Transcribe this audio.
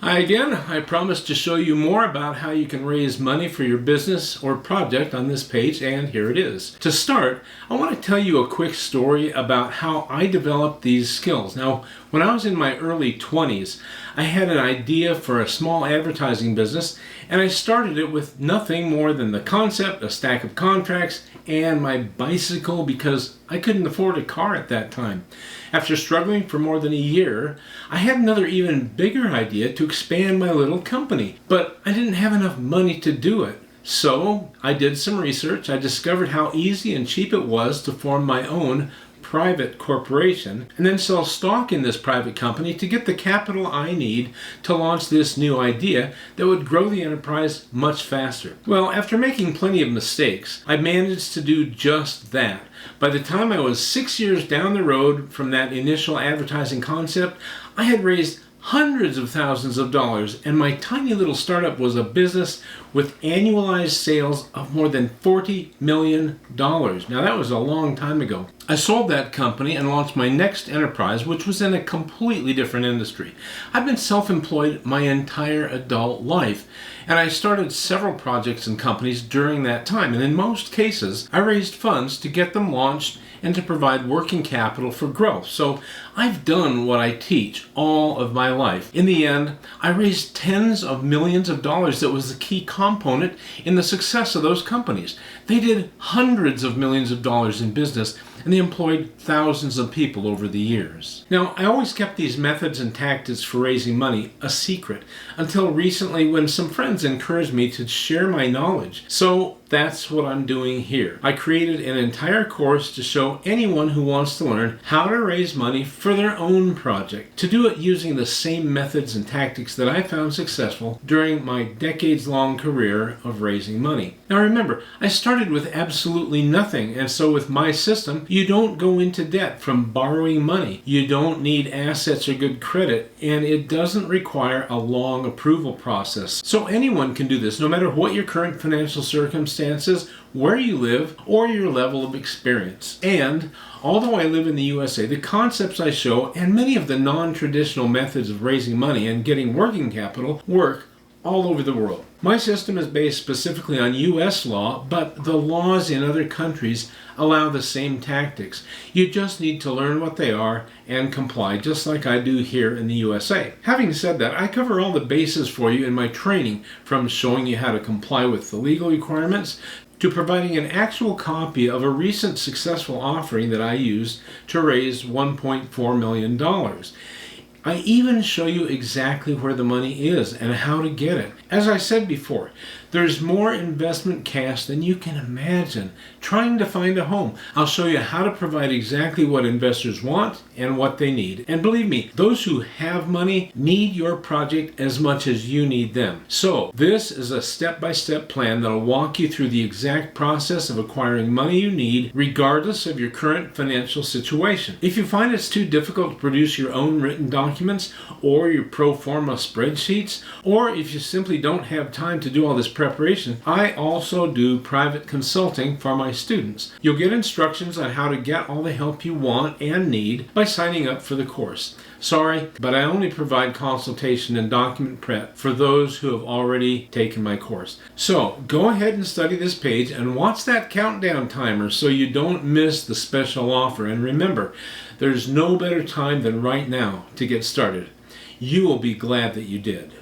Hi again. I promised to show you more about how you can raise money for your business or project on this page, and here it is. To start, I want to tell you a quick story about how I developed these skills. Now, when I was in my early 20s, I had an idea for a small advertising business, and I started it with nothing more than the concept, a stack of contracts, and my bicycle because I couldn't afford a car at that time. After struggling for more than a year, I had another even bigger idea to expand my little company, but I didn't have enough money to do it. So I did some research. I discovered how easy and cheap it was to form my own private corporation and then sell stock in this private company to get the capital I need to launch this new idea that would grow the enterprise much faster. Well, after making plenty of mistakes, I managed to do just that. By the time I was 6 years down the road from that initial advertising concept, I had raised hundreds of thousands of dollars, and my tiny little startup was a business with annualized sales of more than $40 million. Now that was a long time ago. I sold that company and launched my next enterprise, which was in a completely different industry. I've been self-employed my entire adult life, and I started several projects and companies during that time, and in most cases, I raised funds to get them launched and to provide working capital for growth. So I've done what I teach all of my life. In the end, I raised tens of millions of dollars that was the key component in the success of those companies. They did hundreds of millions of dollars in business, and they employed thousands of people over the years. Now, I always kept these methods and tactics for raising money a secret until recently when some friends encouraged me to share my knowledge. So that's what I'm doing here. I created an entire course to show anyone who wants to learn how to raise money for their own project, to do it using the same methods and tactics that I found successful during my decades-long career of raising money. Now remember, I started with absolutely nothing, and so with my system, you don't go into debt from borrowing money. You don't need assets or good credit, and it doesn't require a long approval process. So anyone can do this, no matter what your current financial circumstances, where you live, or your level of experience. And although I live in the USA, the concepts I show and many of the non-traditional methods of raising money and getting working capital work all over the world. My system is based specifically on US law, but the laws in other countries allow the same tactics. You just need to learn what they are and comply, just like I do here in the USA. Having said that, I cover all the bases for you in my training, from showing you how to comply with the legal requirements to providing an actual copy of a recent successful offering that I used to raise $1.4 million. I even show you exactly where the money is and how to get it. As I said before, there's more investment cash than you can imagine trying to find a home. I'll show you how to provide exactly what investors want and what they need. And believe me, those who have money need your project as much as you need them. So this is a step-by-step plan that'll walk you through the exact process of acquiring money you need regardless of your current financial situation. If you find it's too difficult to produce your own written documents or your pro forma spreadsheets, or if you simply don't have time to do all this preparation, I also do private consulting for my students. You'll get instructions on how to get all the help you want and need by signing up for the course. Sorry, but I only provide consultation and document prep for those who have already taken my course. So go ahead and study this page and watch that countdown timer so you don't miss the special offer. And remember, there's no better time than right now to get started. You will be glad that you did.